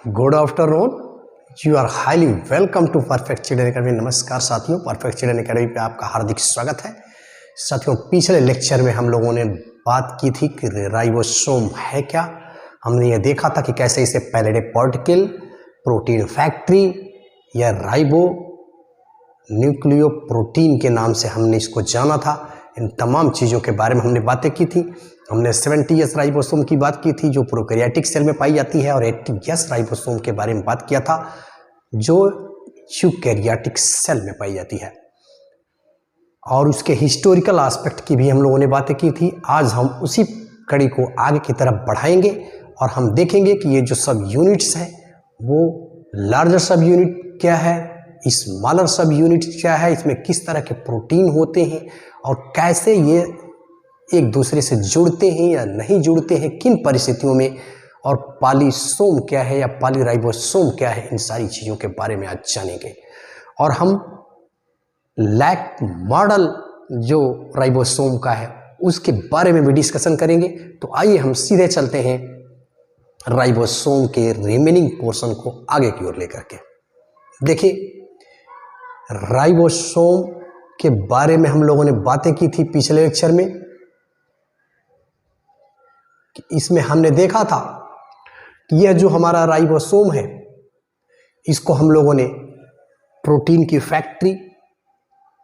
Good afternoon. You are highly welcome to perfect children academy. नमस्कार साथियों, perfect children academy पे आपका हार्दिक स्वागत है। साथियों, पिछले लेक्चर में हम लोगों ने बात की थी कि राइबोसोम है क्या। हमने ये देखा था कि कैसे इसे पैलेडे पार्टिकल, प्रोटीन फैक्ट्री या राइबो न्यूक्लियोप्रोटीन के नाम से हमने इसको जाना था। इन तमाम चीज़ों के बारे में हमने बातें की थी। हमने 70S राइबोसोम की बात की थी जो प्रोकैरियोटिक सेल में पाई जाती है, और 80S राइबोसोम के बारे में बात किया था जो यूकैरियोटिक सेल में पाई जाती है, और उसके हिस्टोरिकल एस्पेक्ट की भी हम लोगों ने बातें की थी। आज हम उसी कड़ी को आगे की तरफ बढ़ाएंगे और हम देखेंगे कि ये जो सब यूनिट्स हैं वो लार्जर सब यूनिट क्या है, स्मॉलर सब यूनिट क्या है, इसमें किस तरह के प्रोटीन होते हैं और कैसे ये एक दूसरे से जुड़ते हैं या नहीं जुड़ते हैं, किन परिस्थितियों में, और पॉलीसोम क्या है या पॉलीराइबोसोम क्या है, इन सारी चीज़ों के बारे में आज जानेंगे। और हम लैक मॉडल जो राइबोसोम का है उसके बारे में भी डिस्कशन करेंगे। तो आइए हम सीधे चलते हैं राइबोसोम के रिमेनिंग पोर्शन को आगे की ओर लेकर के। देखिए, राइबोसोम के बारे में हम लोगों ने बातें की थी पिछले लेक्चर में। इसमें हमने देखा था कि यह जो हमारा राइबोसोम है इसको हम लोगों ने प्रोटीन की फैक्ट्री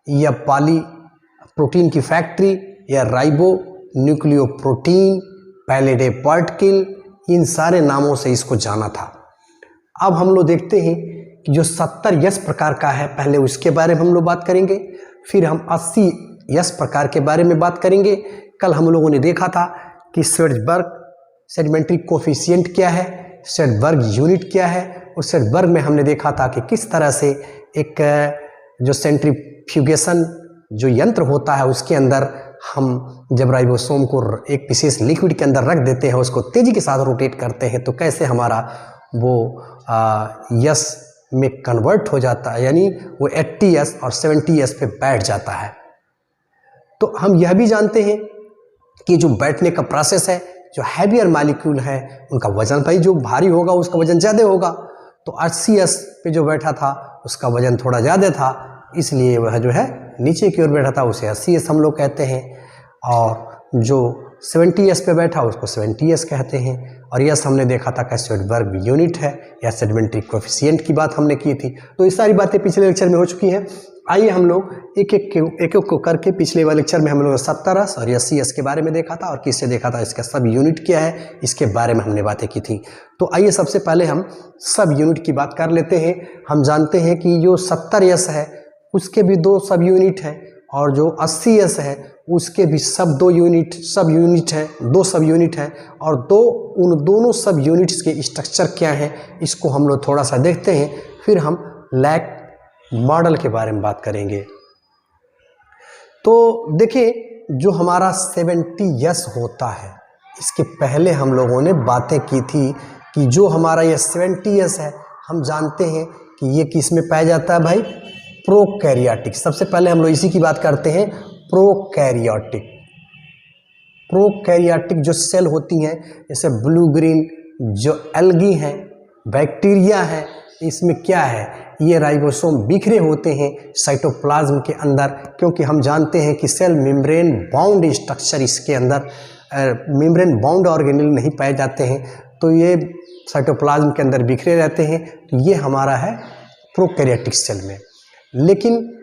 या प्रोटीन की फैक्ट्री या राइबो न्यूक्लियोप्रोटीन, पैलेडे पार्टिकल, इन सारे नामों से इसको जाना था। अब हम लोग देखते हैं कि जो 70S प्रकार का है, पहले उसके बारे में हम लोग बात करेंगे, फिर हम 80S प्रकार के बारे में बात करेंगे। कल हम लोगों ने देखा था कि शेड्सबर्ग सेडिमेंट्री कोफिशिएंट क्या है, शेड्सबर्ग यूनिट क्या है, और शेड्सबर्ग में हमने देखा था कि किस तरह से एक जो सेंट्रीफ्यूगेशन जो यंत्र होता है उसके अंदर हम जब राइबोसोम को एक विशेष लिक्विड के अंदर रख देते हैं, उसको तेज़ी के साथ रोटेट करते हैं, तो कैसे हमारा वो यस में कन्वर्ट हो जाता है, यानी वो 80S और 70S पे बैठ जाता है। तो हम यह भी जानते हैं कि जो बैठने का प्रोसेस है, जो हैवियर मॉलिक्यूल है उनका वजन, भाई जो भारी होगा उसका वजन ज़्यादा होगा। तो 80S पे जो बैठा था उसका वजन थोड़ा ज़्यादा था, इसलिए वह जो है नीचे की ओर बैठा था, उसे 80S हम लोग कहते हैं। और जो 70S पे बैठा उसको 70S कहते हैं। और यस हमने देखा था कि शेड्सबर्ग यूनिट है या सेडिमेंट्री कोफिशिएंट की बात हमने की थी। तो ये सारी बातें पिछले लेक्चर में हो चुकी हैं। आइए हम लोग एक एक को करके, पिछले वाले लेक्चर में हम लोग 70S और 80S के बारे में देखा था, और किससे देखा था, इसका सब यूनिट क्या है, इसके बारे में हमने बातें की थी। तो आइए सबसे पहले हम सब यूनिट की बात कर लेते हैं। हम जानते हैं कि जो 70S है उसके भी 2 सब यूनिट हैं, और जो 80S है उसके भी सब 2 सब यूनिट है, 2 सब यूनिट हैं। और उन दोनों सब यूनिट्स के स्ट्रक्चर क्या हैं इसको हम लोग थोड़ा सा देखते हैं, फिर हम लैक मॉडल के बारे में बात करेंगे। तो देखिए, जो हमारा 70S होता है, इसके पहले हम लोगों ने बातें की थी कि जो हमारा ये 70S है, हम जानते हैं कि ये किस में पाया जाता है भाई, प्रोकैरियोटिक। सबसे पहले हम लोग इसी की बात करते हैं, प्रोकैरियोटिक। प्रोकैरियोटिक जो सेल होती हैं, जैसे ब्लू ग्रीन जो एल्गी हैं, बैक्टीरिया हैं, इसमें क्या है, ये राइबोसोम बिखरे होते हैं साइटोप्लाज्म के अंदर, क्योंकि हम जानते हैं कि सेल मेम्ब्रेन बाउंड स्ट्रक्चर इसके अंदर मेम्ब्रेन बाउंड ऑर्गेनेल नहीं पाए जाते हैं, तो ये साइटोप्लाज्म के अंदर बिखरे रहते हैं। तो ये हमारा है प्रोकैरियोटिक सेल में। लेकिन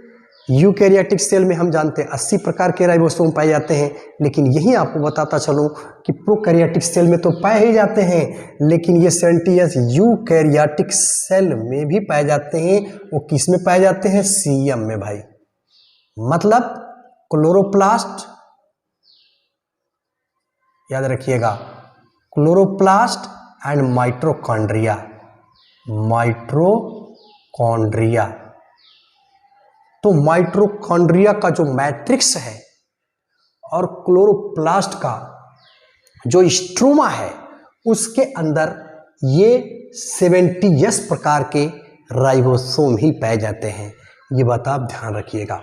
यूकैरियोटिक सेल में हम जानते हैं 80 प्रकार के राइबोसोम पाए जाते हैं, लेकिन यही आपको बताता चलूं कि प्रोकैरियोटिक सेल में तो पाए ही जाते हैं, लेकिन ये 70S यूकैरियोटिक सेल में भी पाए जाते हैं। वो किस में पाए जाते हैं, सीएम में भाई, मतलब क्लोरोप्लास्ट, याद रखिएगा, क्लोरोप्लास्ट एंड माइटोकॉन्ड्रिया। तो माइटोकॉन्ड्रिया का जो मैट्रिक्स है और क्लोरोप्लास्ट का जो स्ट्रोमा है, उसके अंदर ये 70S प्रकार के राइबोसोम ही पाए जाते हैं। ये बात आप ध्यान रखिएगा।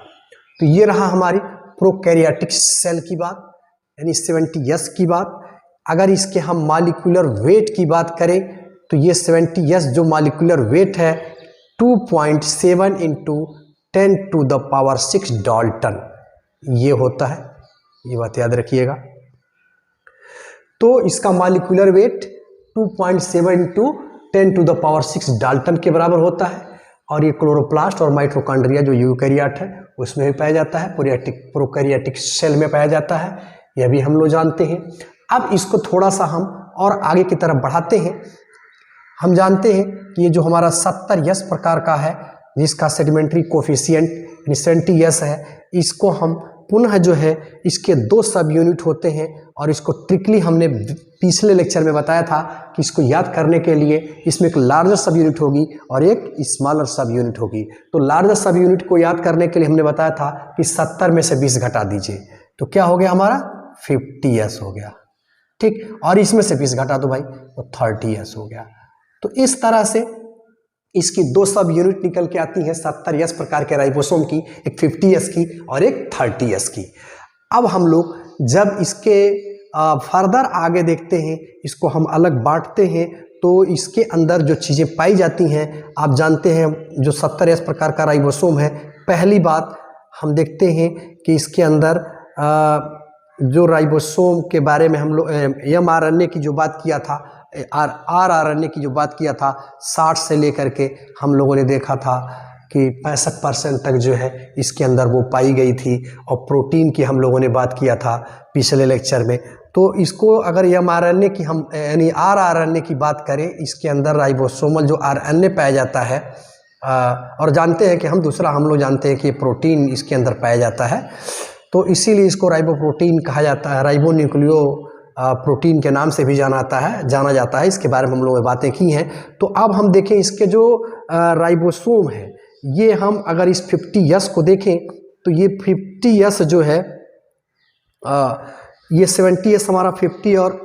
तो ये रहा हमारी प्रोकैरियोटिक सेल की बात, यानी 70S की बात। अगर इसके हम मॉलिक्यूलर वेट की बात करें तो ये 70s जो मॉलिक्यूलर वेट है 2.7 इंटू 10⁶ डाल्टन ये होता है, ये बात याद रखिएगा। तो इसका मॉलिक्यूलर वेट 2.7 इंटू 10⁶ डाल्टन के बराबर होता है और ये क्लोरोप्लास्ट और माइटोकॉन्ड्रिया जो यूकैरियोट है उसमें भी पाया जाता है, प्रोकैरियोटिक सेल में पाया जाता है, यह भी हम लोग जानते हैं। अब इसको थोड़ा सा हम और आगे की तरफ बढ़ाते हैं। हम जानते हैं कि ये जो हमारा 70s प्रकार का है जिसका सेडिमेंट्री कोफिशिएंट 70s है, इसको हम पुनः जो है इसके 2 सब यूनिट होते हैं और इसको ट्रिकली हमने पिछले लेक्चर में बताया था कि इसको याद करने के लिए इसमें एक लार्जर सब यूनिट होगी और एक स्मॉलर सब यूनिट होगी। तो लार्जर सब यूनिट को याद करने के लिए हमने बताया था कि 70 में से 20 घटा दीजिए, तो क्या हो गया हमारा 50s हो गया, ठीक। और इसमें से 20 घटा दो भाई तो 30s हो गया। तो इस तरह से इसकी 2 सब यूनिट निकल के आती हैं 70s प्रकार के राइबोसोम की, एक 50s की और एक 30s की। अब हम लोग जब इसके फर्दर आगे देखते हैं, इसको हम अलग बांटते हैं, तो इसके अंदर जो चीज़ें पाई जाती हैं आप जानते हैं जो 70s प्रकार का राइबोसोम है, पहली बात हम देखते हैं कि इसके अंदर जो राइबोसोम के बारे में हम लोग mRNA की जो बात किया था, RNA की जो बात किया था 60 से लेकर के हम लोगों ने देखा था कि 65% तक जो है इसके अंदर वो पाई गई थी। और प्रोटीन की हम लोगों ने बात किया था पिछले लेक्चर में। तो इसको अगर mRNA की हम यानी RNA की बात करें, इसके अंदर राइबोसोमल जो RNA पाया जाता है और जानते हैं कि हम लोग जानते हैं कि प्रोटीन इसके अंदर पाया जाता है, तो इसीलिए इसको राइबोप्रोटीन कहा जाता है, राइबोन्यूक्लियो प्रोटीन के नाम से भी जाना जाता है। इसके बारे में हम लोगों ने बातें की हैं। तो अब हम देखें इसके जो राइबोसोम है, ये हम अगर इस 50s को देखें तो ये 50s जो है ये 70s हमारा 50 और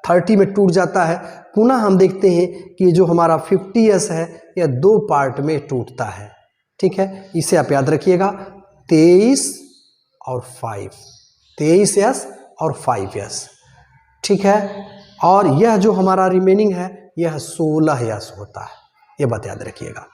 30 में टूट जाता है। पुनः हम देखते हैं कि जो हमारा 50s है यह 2 पार्ट में टूटता है, ठीक है। इसे आप याद रखिएगा, 23 और 5, 23s और 5s, ठीक है। और यह जो हमारा रिमेनिंग है यह 16s होता है, ये बात याद रखिएगा।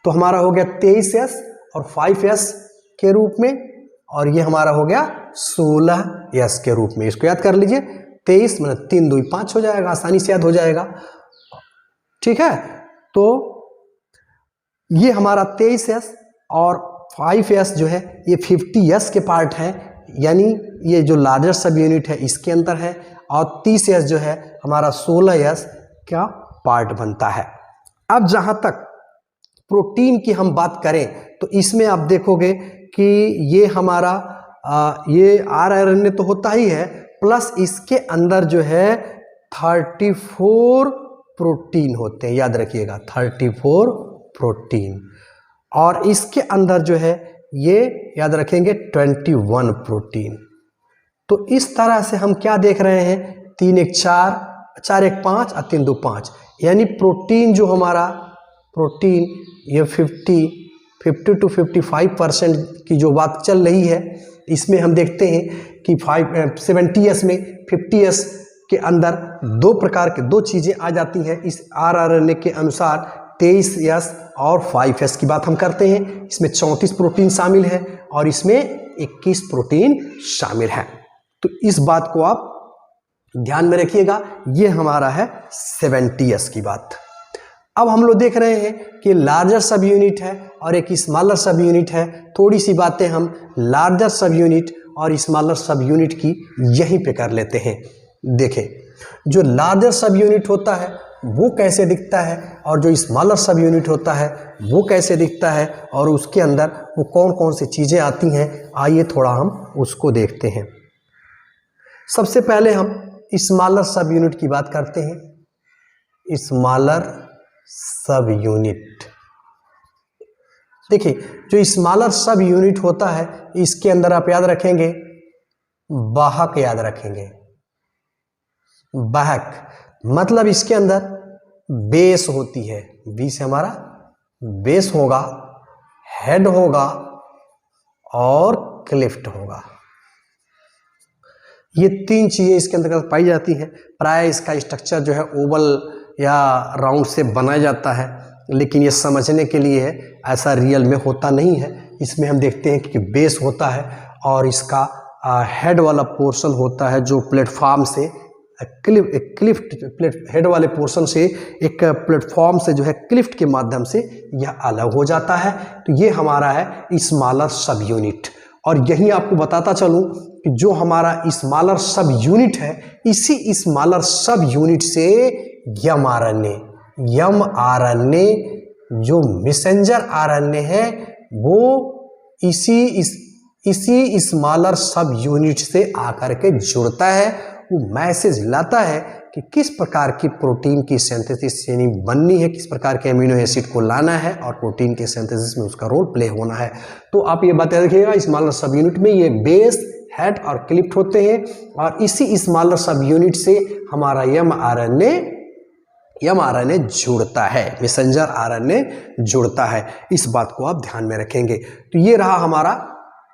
तो हमारा हो गया 23s और 5s के रूप में, और ये हमारा हो गया 16s के रूप में। इसको याद कर लीजिए, 23 मतलब 3 2 5 हो जाएगा, आसानी से याद हो जाएगा, ठीक है। तो ये हमारा 23s और 5s जो है ये 50s के पार्ट है, यानी ये जो लार्जर सब यूनिट है इसके अंदर है, और 30s जो है हमारा 16s का पार्ट बनता है। अब जहाँ तक प्रोटीन की हम बात करें तो इसमें आप देखोगे कि ये हमारा ये RNA तो होता ही है, प्लस इसके अंदर जो है 34 प्रोटीन होते हैं, याद रखिएगा 34 प्रोटीन, और इसके अंदर जो है ये याद रखेंगे 21 प्रोटीन। तो इस तरह से हम क्या देख रहे हैं, 3 1 4, 4 1 5 और 3 2 5, यानी प्रोटीन जो हमारा प्रोटीन ये 50 to 55% की जो बात चल रही है, इसमें हम देखते हैं कि 70s में 50s के अंदर 2 प्रकार के 2 चीज़ें आ जाती हैं इस RNA के अनुसार। 23s और 5s की बात हम करते हैं, इसमें 34 प्रोटीन शामिल है और इसमें 21 प्रोटीन शामिल है। तो इस बात को आप ध्यान में रखिएगा, ये हमारा है 70s की बात। अब हम लोग देख रहे हैं कि लार्जर सब यूनिट है और एक स्मॉलर सब यूनिट है। थोड़ी सी बातें हम लार्जर सब यूनिट और स्मॉलर सब यूनिट की यहीं पे कर लेते हैं। देखें, जो लार्जर सब यूनिट होता है वो कैसे दिखता है और जो स्मॉलर सब यूनिट होता है वो कैसे दिखता है, और उसके अंदर वो कौन कौन सी चीज़ें आती हैं, आइए थोड़ा हम उसको देखते हैं। सबसे पहले हम स्मॉलर सब यूनिट की बात करते हैं। स्मॉलर सब यूनिट, देखिए जो स्मॉलर सब यूनिट होता है इसके अंदर आप याद रखेंगे वाहक, याद रखेंगे वाहक, मतलब इसके अंदर बेस होती है, बी से हमारा बेस होगा, हेड होगा और क्लिफ्ट होगा। ये तीन चीज़ें इसके अंतर्गत पाई जाती हैं। प्राय इसका स्ट्रक्चर जो है ओवल या राउंड से बनाया जाता है, लेकिन ये समझने के लिए ऐसा रियल में होता नहीं है। इसमें हम देखते हैं कि बेस होता है और इसका हेड वाला पोर्शन होता है जो प्लेटफॉर्म से हेड वाले पोर्शन से एक प्लेटफॉर्म से जो है क्लिफ्ट के माध्यम से यह अलग हो जाता है। तो ये हमारा है स्मॉलर सब यूनिट। और यही आपको बताता चलूं कि जो हमारा स्मॉलर सब यूनिट है, इसी स्मॉलर सब यूनिट से यम आरएनए जो मैसेंजर आरएनए है वो इसी स्मॉलर सब यूनिट से आकर के जुड़ता है। वो मैसेज लाता है कि किस प्रकार की प्रोटीन की सिंथेसिस यानी बननी है, किस प्रकार के अमीनो एसिड को लाना है और प्रोटीन के सिंथेसिस में उसका रोल प्ले होना है। तो आप ये बात याद रखिएगा, स्मॉलर सब यूनिट में ये बेस, हेड और क्लिफ्ट होते हैं और इसी स्मॉलर सब यूनिट से हमारा यम आरएनए जुड़ता है, मैसेंजर आरएनए जुड़ता है। इस बात को आप ध्यान में रखेंगे। तो ये रहा हमारा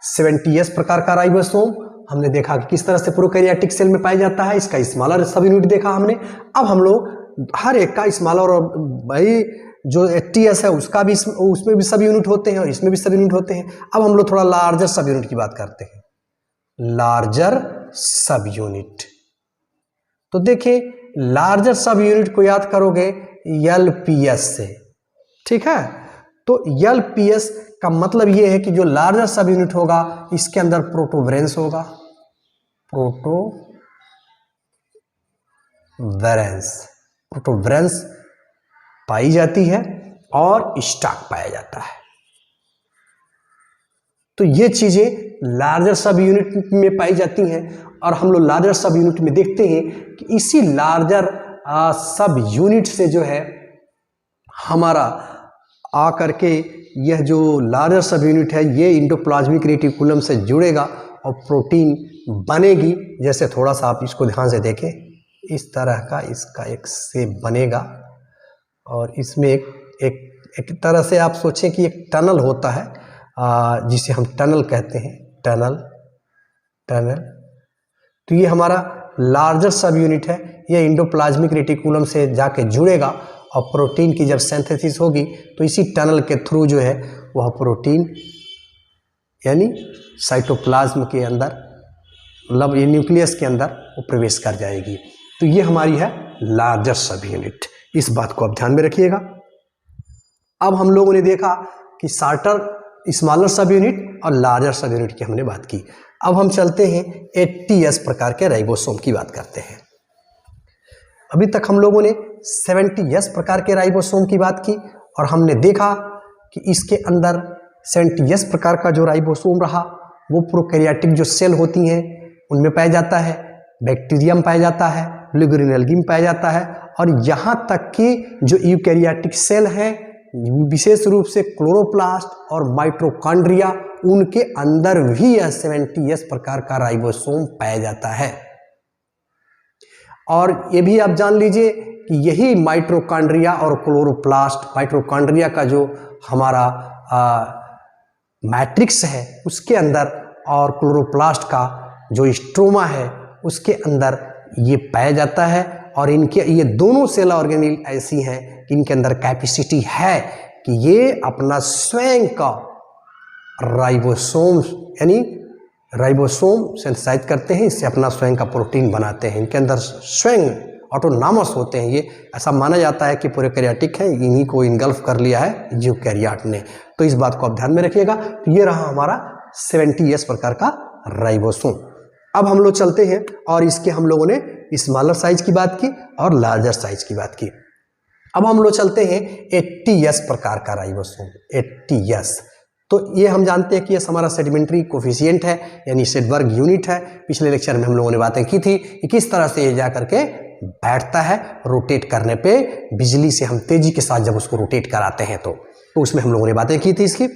70S प्रकार का राइबोसोम। हमने देखा कि किस तरह से प्रोकैरियोटिक सेल में पाया जाता है, इसका स्मॉलर सब यूनिट देखा हमने। अब हम लोग हर एक का स्मॉलर और भाई जो 80S है उसका भी उसमें भी सब यूनिट होते हैं और इसमें भी सब यूनिट होते हैं। अब हम लोग थोड़ा लार्जर सब यूनिट की बात करते हैं। लार्जर सब यूनिट, तो देखिए लार्जर सब यूनिट को याद करोगे LPS से, ठीक है। तो LPS का मतलब ये है कि जो लार्जर सब यूनिट होगा इसके अंदर प्रोटोवेरेंस होगा, प्रोटोवेरेंस पाई जाती है और स्टॉक पाया जाता है। तो ये चीजें लार्जर सब यूनिट में पाई जाती हैं और हम लोग लार्जर सब यूनिट में देखते हैं कि इसी लार्जर सब यूनिट से जो है हमारा आकर के यह जो लार्जर सब यूनिट है ये एंडोप्लाज्मिक रेटिकुलम से जुड़ेगा और प्रोटीन बनेगी। जैसे थोड़ा सा आप इसको ध्यान से देखें, इस तरह का इसका एक शेप बनेगा और इसमें एक तरह से आप सोचें कि एक टनल होता है जिसे हम टनल कहते हैं, टनल। तो ये हमारा लार्जर सब यूनिट है, ये एंडोप्लाज्मिक रेटिकुलम से जाके जुड़ेगा और प्रोटीन की जब सिंथेसिस होगी तो इसी टनल के थ्रू जो है वह प्रोटीन यानी साइटोप्लाज्म के अंदर, मतलब ये न्यूक्लियस के अंदर वो प्रवेश कर जाएगी। तो ये हमारी है लार्जर सब यूनिट। इस बात को आप ध्यान में रखिएगा। अब हम लोगों ने देखा कि स्मॉलर सब यूनिट और लार्जर सब यूनिट की हमने बात की। अब हम चलते हैं 80S प्रकार के राइबोसोम की बात करते हैं। अभी तक हम लोगों ने 70S प्रकार के राइबोसोम की बात की और हमने देखा कि इसके अंदर 70S प्रकार का जो राइबोसोम रहा वो प्रोकैरियोटिक जो सेल होती हैं उनमें पाया जाता है, बैक्टीरियम पाया जाता है, ब्लूग्रेनल्गी में पाया जाता है और यहाँ तक कि जो यूकैरियोटिक सेल हैं विशेष रूप से क्लोरोप्लास्ट और माइटोकॉन्ड्रिया उनके अंदर भी यह 70S प्रकार का राइबोसोम पाया जाता है। और ये भी आप जान लीजिए कि यही माइटोकॉन्ड्रिया और क्लोरोप्लास्ट, माइटोकॉन्ड्रिया का जो हमारा मैट्रिक्स है उसके अंदर और क्लोरोप्लास्ट का जो स्ट्रोमा है उसके अंदर ये पाया जाता है। और इनके ये दोनों सेल ऑर्गेनेल ऐसी हैं कि इनके अंदर कैपेसिटी है कि ये अपना स्वयं का राइबोसोम यानी राइबोसोम सिंथेसाइज करते हैं, इससे अपना स्वयं का प्रोटीन बनाते हैं। इनके अंदर स्वयं ऑटोनॉमस होते हैं। ये ऐसा माना जाता है कि प्रोकैरियोटिक है, इन्हीं को इनगल्फ कर लिया है यूकैरियोट ने। तो इस बात को आप ध्यान में रखिएगा। तो ये रहा हमारा 70S प्रकार का राइबोसोम। अब हम लोग चलते हैं और इसके हम लोगों ने स्मॉलर साइज की बात की और लार्जर साइज की बात की। अब हम लोग चलते हैं 80S प्रकार का राइबोसोम। 80S तो ये हम जानते हैं कि ये हमारा सेडिमेंट्री कोफिशिएंट है यानी शेडबर्ग यूनिट है। पिछले लेक्चर में हम लोगों ने बातें की थी कि किस तरह से ये जा करके बैठता है, रोटेट करने पे बिजली से हम तेजी के साथ जब उसको रोटेट कराते हैं तो उसमें हम लोगों ने बातें की थी इसकी।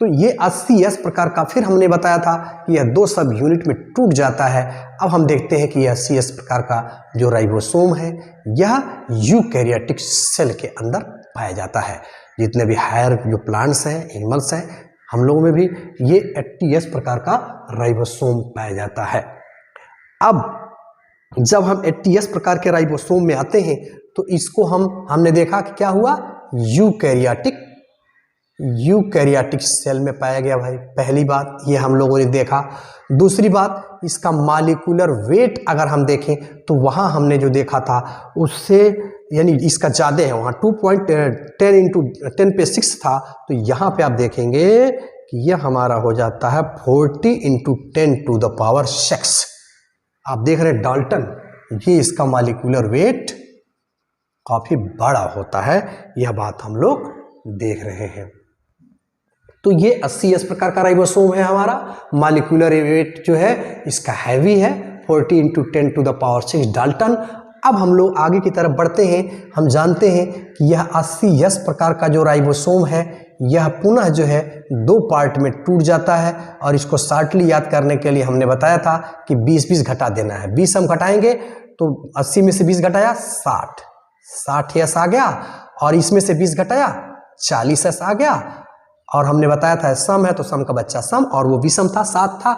तो ये 80S प्रकार का फिर हमने बताया था कि यह 2 सब यूनिट में टूट जाता है। अब हम देखते हैं कि यह 80S प्रकार का जो राइबोसोम है यह यूकैरियोटिक सेल के अंदर पाया जाता है। जितने भी हायर जो प्लांट्स हैं, एनिमल्स हैं, हम लोगों में भी ये 80S प्रकार का राइबोसोम पाया जाता है। अब जब हम 80S प्रकार के राइबोसोम में आते हैं तो इसको हमने देखा कि क्या हुआ, यूकैरियोटिक सेल में पाया गया भाई। पहली बात ये हम लोगों ने देखा। दूसरी बात, इसका मॉलिक्यूलर वेट अगर हम देखें तो वहाँ हमने जो देखा था उससे यानी इसका ज़्यादा है, वहाँ 2.10 × 10⁻⁶ था, तो यहाँ पे आप देखेंगे कि यह हमारा हो जाता है 40 × 10⁶। आप देख रहे हैं डाल्टन, ये इसका मॉलिक्यूलर वेट काफ़ी बड़ा होता है, यह बात हम लोग देख रहे हैं। तो ये 80S प्रकार का राइबोसोम है हमारा। मॉलिक्यूलर वेट जो है इसका हैवी है, 40 × 10⁶ डाल्टन। अब हम लोग आगे की तरफ बढ़ते हैं। हम जानते हैं कि यह 80S प्रकार का जो राइबोसोम है यह पुनः जो है 2 पार्ट में टूट जाता है, और इसको शॉर्टली याद करने के लिए हमने बताया था कि 20-20 घटा देना है। 20 हम घटाएंगे तो 80 में से 20 घटाया 60S आ गया, और इसमें से 20 घटाया 40S आ गया। और हमने बताया था सम है तो सम का बच्चा सम, और वो विषम था, 7 था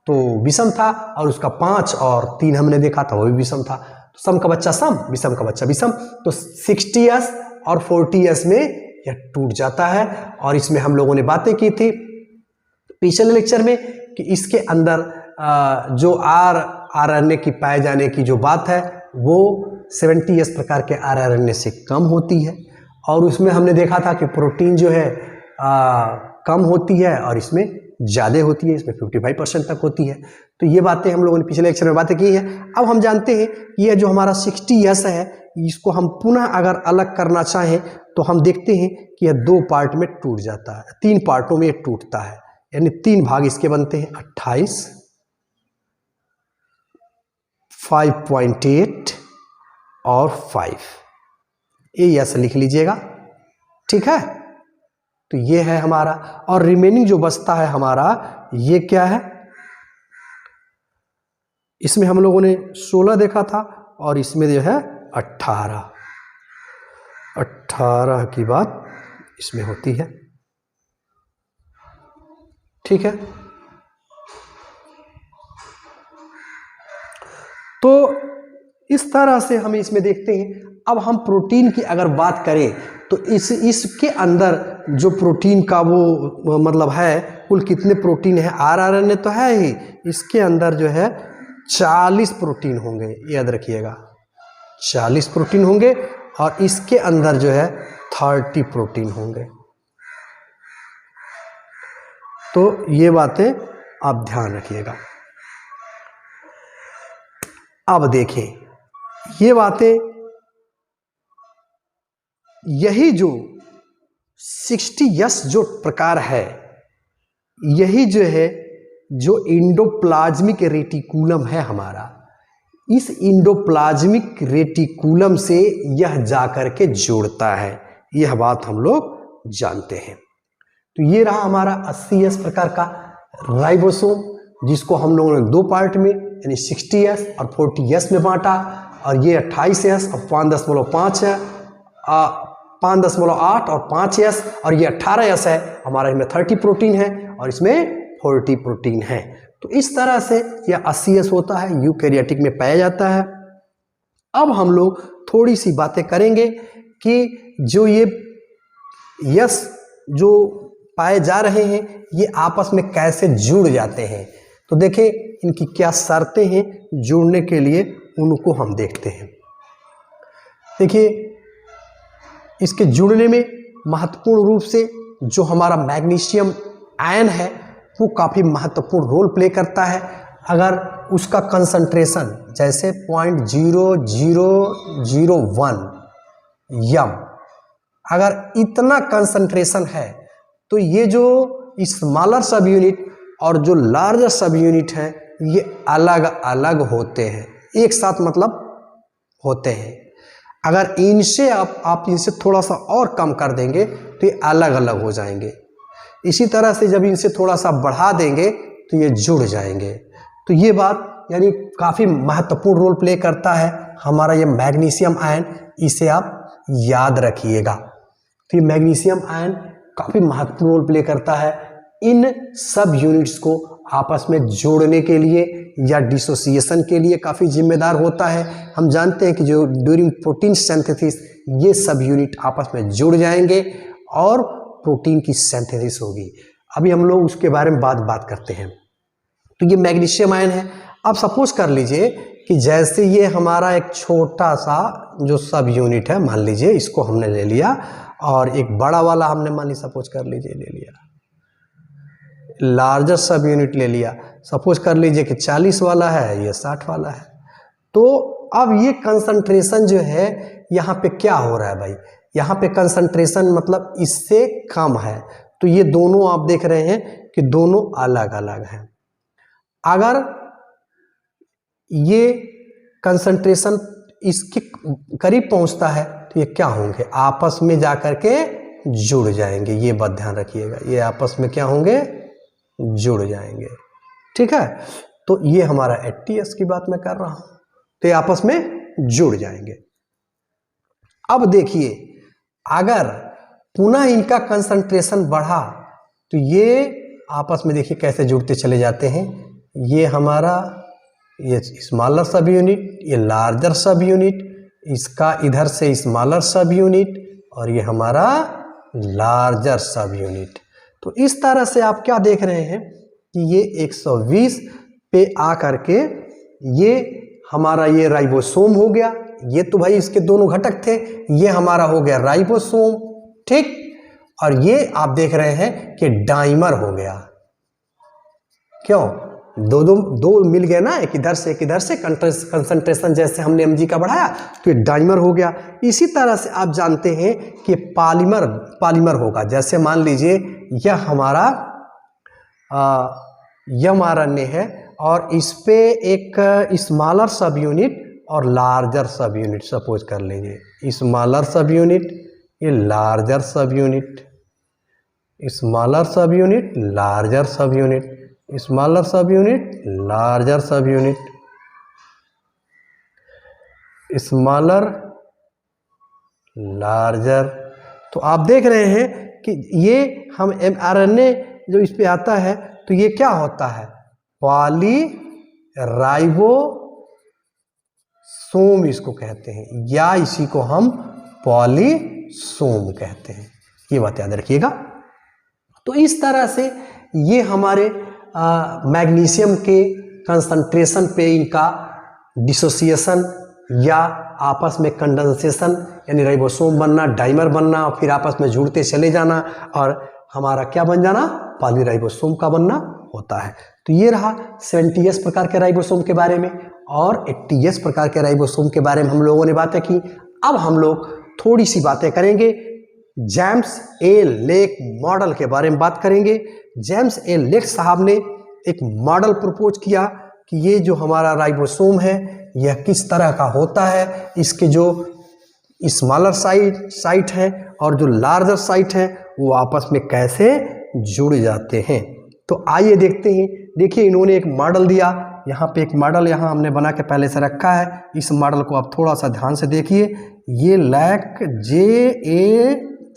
तो विषम था, और उसका 5 और 3 हमने देखा था वो भी विषम था। तो सम का बच्चा सम, विषम का बच्चा विषम, तो 60S और 40S में यह टूट जाता है। और इसमें हम लोगों ने बातें की थी पिछले लेक्चर में कि इसके अंदर जो RNA की पाए जाने की जो बात है वो 70S प्रकार के RNA से कम होती है, और उसमें हमने देखा था कि प्रोटीन जो है कम होती है और इसमें ज़्यादा होती है, इसमें 55% तक होती है। तो ये बातें हम लोगों ने पिछले लेक्चर में बातें की है। अब हम जानते हैं कि यह जो हमारा 60S है इसको हम पुनः अगर अलग करना चाहें तो हम देखते हैं कि यह 2 पार्ट में टूट जाता है, 3 पार्टों में यह टूटता है, यानी 3 भाग इसके बनते हैं, 28, 5.8 और 5। ये ऐसा लिख लीजिएगा, ठीक है। तो ये है हमारा, और रिमेनिंग जो बचता है हमारा ये क्या है, इसमें हम लोगों ने 16 देखा था और इसमें जो है 18 की बात इसमें होती है, ठीक है। तो इस तरह से हम इसमें देखते हैं। अब हम प्रोटीन की अगर बात करें तो इसके अंदर जो प्रोटीन का वो मतलब है, कुल कितने प्रोटीन है, RNA तो है ही, इसके अंदर जो है 40 प्रोटीन होंगे, याद रखिएगा 40 प्रोटीन होंगे, और इसके अंदर जो है 30 प्रोटीन होंगे। तो ये बातें आप ध्यान रखिएगा। अब देखें ये बातें, यही जो 60S जो प्रकार है, यही जो है जो इंडोप्लाज्मिक रेटिकुलम है हमारा, इस इंडोप्लाज्मिक रेटिकुलम से यह जाकर के जोड़ता है, यह बात हम लोग जानते हैं। तो ये रहा हमारा 80S प्रकार का राइबोसोम, जिसको हम लोगों ने 2 पार्ट में यानी 60S और 40S में बांटा, और ये 28S और 5.5 है, 5.8 और 5S, और ये 18S है हमारा, इसमें 30 प्रोटीन है और इसमें 40 प्रोटीन है। तो इस तरह से यह 80S होता है, यूकैरियोटिक में पाया जाता है। अब हम लोग थोड़ी सी बातें करेंगे कि जो ये यस जो पाए जा रहे हैं ये आपस में कैसे जुड़ जाते हैं। तो देखें इनकी क्या शर्तें हैं जुड़ने के लिए, उनको हम देखते हैं। देखिए इसके जुड़ने में महत्वपूर्ण रूप से जो हमारा मैग्नीशियम आयन है वो काफ़ी महत्वपूर्ण रोल प्ले करता है। अगर उसका कंसंट्रेशन जैसे 0.0001 यम, अगर इतना कंसंट्रेशन है तो ये जो स्मॉलर सब यूनिट और जो लार्जर सब यूनिट है ये अलग अलग होते हैं, एक साथ मतलब होते हैं। अगर इनसे आप इनसे थोड़ा सा और कम कर देंगे तो ये अलग अलग हो जाएंगे। इसी तरह से जब इनसे थोड़ा सा बढ़ा देंगे तो ये जुड़ जाएंगे। तो ये बात यानी काफ़ी महत्वपूर्ण रोल प्ले करता है हमारा ये मैग्नीशियम आयन, इसे आप याद रखिएगा। तो ये मैग्नीशियम आयन काफ़ी महत्वपूर्ण रोल प्ले करता है इन सब यूनिट्स को आपस में जोड़ने के लिए या डिसोसिएशन के लिए काफ़ी जिम्मेदार होता है। हम जानते हैं कि जो ड्यूरिंग प्रोटीन सिंथेसिस ये सब यूनिट आपस में जुड़ जाएंगे और प्रोटीन की सिंथेसिस होगी। अभी हम लोग उसके बारे में बात करते हैं। तो ये मैग्नीशियम आयन है। अब सपोज कर लीजिए कि जैसे ये हमारा एक छोटा सा जो सब यूनिट है, मान लीजिए इसको हमने ले लिया, और एक बड़ा वाला हमने मान ली सपोज कर लीजिए ले लिया, लार्जर सब यूनिट ले लिया। सपोज कर लीजिए कि 40 वाला है, ये 60 वाला है। तो अब ये कंसंट्रेशन जो है यहाँ पे क्या हो रहा है भाई, यहाँ पे कंसंट्रेशन मतलब इससे कम है। तो ये दोनों आप देख रहे हैं कि दोनों अलग अलग हैं। अगर ये कंसंट्रेशन इसके करीब पहुंचता है तो ये क्या होंगे, आपस में जाकर के जुड़ जाएंगे। ये बात ध्यान रखिएगा, ये आपस में क्या होंगे, जुड़ जाएंगे। ठीक है, तो ये हमारा ATS की बात मैं कर रहा हूं, तो ये आपस में जुड़ जाएंगे। अब देखिए अगर पुनः इनका कंसंट्रेशन बढ़ा तो ये आपस में देखिए कैसे जुड़ते चले जाते हैं। ये हमारा ये स्मॉलर सब यूनिट, ये लार्जर सब यूनिट, इसका इधर से स्मॉलर सब यूनिट, और ये हमारा लार्जर सब यूनिट। तो इस तरह से आप क्या देख रहे हैं कि ये 120 पे आ करके ये हमारा ये राइबोसोम हो गया। ये तो भाई इसके दोनों घटक थे, ये हमारा हो गया राइबोसोम, ठीक। और ये आप देख रहे हैं कि डाइमर हो गया। क्यों, दो मिल गए ना, एक इधर से कंसंट्रेशन जैसे हमने mg का बढ़ाया तो ये डाइमर हो गया। इसी तरह से आप जानते हैं कि पॉलीमर होगा। जैसे मान लीजिए यह हमारा mRNA है और इस पे एक स्मॉलर सब यूनिट और लार्जर सब यूनिट सपोज कर लीजिए, स्मॉलर सब यूनिट, ये लार्जर सब यूनिट, स्मॉलर सब यूनिट, लार्जर सब यूनिट, स्मॉलर सब यूनिट, लार्जर सब यूनिट, स्मॉलर, लार्जर। तो आप देख रहे हैं कि ये हम mRNA जो इस पे आता है तो ये क्या होता है, पॉलीराइबोसोम इसको कहते हैं, या इसी को हम पॉलीसोम कहते हैं। ये बात याद रखिएगा। तो इस तरह से ये हमारे मैग्नीशियम के कंसंट्रेशन पे इनका डिसोसिएशन या आपस में कंडेंसेशन यानी राइबोसोम बनना, डाइमर बनना, फिर आपस में जुड़ते चले जाना और हमारा क्या बन जाना, पॉलीराइबोसोम का बनना होता है। तो ये रहा 70S प्रकार के राइबोसोम के बारे में और 80S प्रकार के राइबोसोम के बारे में हम लोगों ने बातें की। अब हम लोग थोड़ी सी बातें करेंगे जेम्स ए लेक मॉडल के बारे में बात करेंगे। जेम्स ए लेक साहब ने एक मॉडल प्रपोज किया कि ये जो हमारा राइबोसोम है यह किस तरह का होता है, इसके जो स्मॉलर साइट है और जो लार्जर साइट है वो आपस में कैसे जुड़ जाते हैं। तो आइए देखते हैं। देखिए इन्होंने एक मॉडल दिया, यहाँ पे एक मॉडल यहाँ हमने बना के पहले से रखा है। इस मॉडल को आप थोड़ा सा ध्यान से देखिए। ये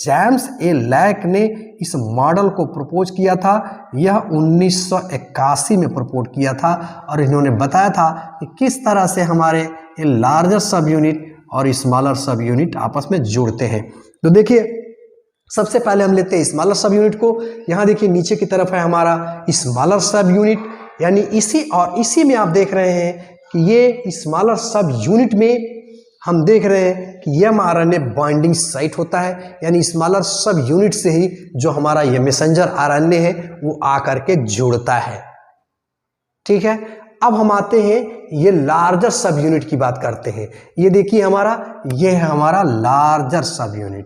जेम्स ए लेक ने इस मॉडल को प्रपोज किया था। यह 1981 में प्रपोज किया था और इन्होंने बताया था कि किस तरह से हमारे ये लार्जर सब यूनिट और स्मॉलर सब यूनिट आपस में जुड़ते हैं। तो देखिए सबसे पहले हम लेते हैं स्मॉलर सब यूनिट को। यहाँ देखिए नीचे की तरफ है हमारा स्मॉलर सब यूनिट, यानी इसी में आप देख रहे हैं कि ये स्मॉलर सब यूनिट में हम देख रहे हैं कि mRNA बाइंडिंग साइट होता है, यानी स्मॉलर सब यूनिट से ही जो हमारा ये मैसेंजर RNA है वो आकर के जुड़ता है। ठीक है, अब हम आते हैं ये लार्जर सब यूनिट की बात करते हैं। ये देखिए ये है हमारा लार्जर सब यूनिट।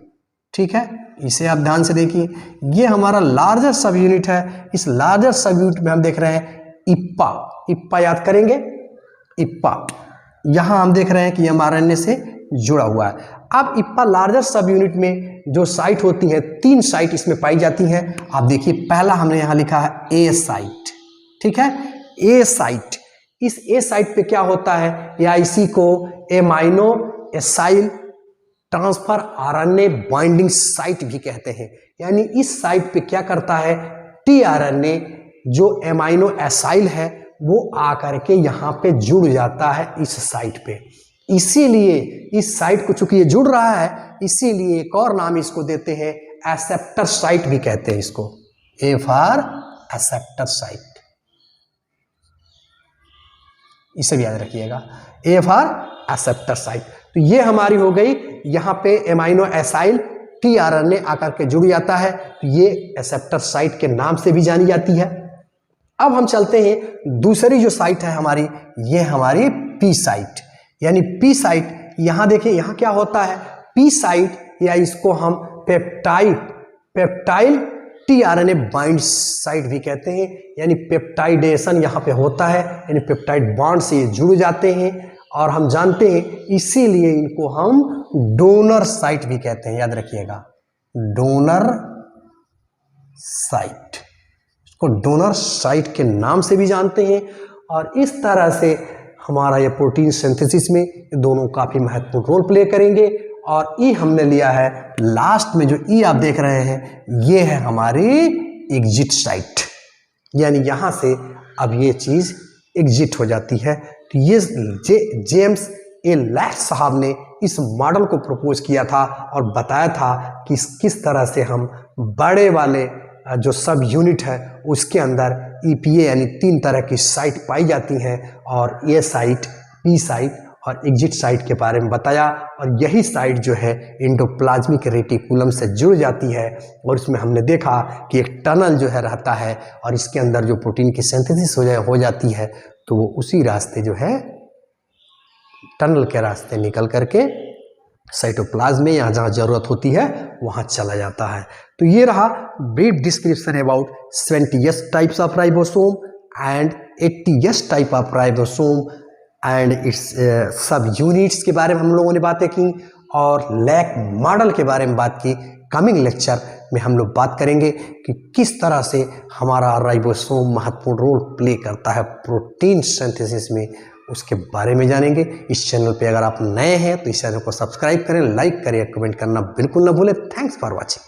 ठीक है, इसे आप ध्यान से देखिए, ये हमारा लार्जर सब यूनिट है। इस लार्जर सब यूनिट में हम देख रहे हैं इप्पा याद करेंगे, इप्पा यहां हम देख रहे हैं कि mRNA से जुड़ा हुआ है। अब इप्पा लार्जर सब यूनिट में जो साइट होती है, 3 साइट इसमें पाई जाती हैं। आप देखिए पहला हमने यहां लिखा है ए साइट। ठीक है, ए साइट, इस ए साइट पे क्या होता है, या इसी को amino acyl transfer RNA binding site भी कहते हैं। यानी इस साइट पे क्या करता है, tRNA जो एमाइनो एसाइल है वो आकर के यहाँ पे जुड़ जाता है इस साइट पे। इसीलिए इस साइट को चूंकि ये जुड़ रहा है, इसीलिए एक और नाम इसको देते हैं एक्सेप्टर साइट भी कहते हैं इसको, ए फॉर एक्सेप्टर साइट। इसे भी याद रखिएगा, ए फॉर एक्सेप्टर साइट। तो ये हमारी हो गई, यहाँ पे एमाइनो एसाइल टीआरएनए आकर के जुड़ जाता है, तो ये एक्सेप्टर साइट के नाम से भी जानी जाती है। अब हम चलते हैं दूसरी जो साइट है हमारी, ये हमारी पी साइट, यानी पी साइट। यहाँ देखिए, यहाँ क्या होता है, पी साइट या इसको हम पेप्टाइल टीआरएनए बाइंड साइट भी कहते हैं, यानी पेप्टाइडेशन यहाँ पे होता है, यानी पेप्टाइड बॉन्ड से ये जुड़ जाते हैं। और हम जानते हैं इसीलिए इनको हम डोनर साइट भी कहते हैं, याद रखिएगा, डोनर साइट, इसको डोनर साइट के नाम से भी जानते हैं। और इस तरह से हमारा ये प्रोटीन सिंथेसिस में दोनों काफी महत्वपूर्ण रोल प्ले करेंगे। और ई हमने लिया है लास्ट में, जो ई आप देख रहे हैं ये है हमारी एग्जिट साइट, यानी यहां से अब ये चीज एग्जिट हो जाती है। तो ये जेम्स ए लैक्स साहब ने इस मॉडल को प्रपोज किया था और बताया था कि किस तरह से हम बड़े वाले जो सब यूनिट है उसके अंदर ईपीए यानी 3 तरह की साइट पाई जाती हैं, और ये साइट, पी साइट और एग्जिट साइट के बारे में बताया। और यही साइट जो है एंडोप्लाज्मिक रेटिकुलम से जुड़ जाती है, और इसमें हमने देखा कि एक टनल जो है रहता है, और इसके अंदर जो प्रोटीन की सिंथेसिस हो जाती है, तो वो उसी रास्ते जो है टनल के रास्ते निकल करके साइटोप्लाज्म में यहाँ जहाँ जरूरत होती है वहाँ चला जाता है। तो ये रहा brief description about 70s types of ribosome and 80s type of ribosome and it's सब यूनिट्स के बारे में हम लोगों ने बातें की, और लैक मॉडल के बारे में बात की। कमिंग लेक्चर में हम लोग बात करेंगे कि किस तरह से हमारा राइबोसोम महत्वपूर्ण रोल प्ले करता है प्रोटीन सिंथेसिस में, उसके बारे में जानेंगे। इस चैनल पे अगर आप नए हैं तो इस चैनल को सब्सक्राइब करें, लाइक करें, कमेंट करना बिल्कुल ना भूलें। Thanks for watching.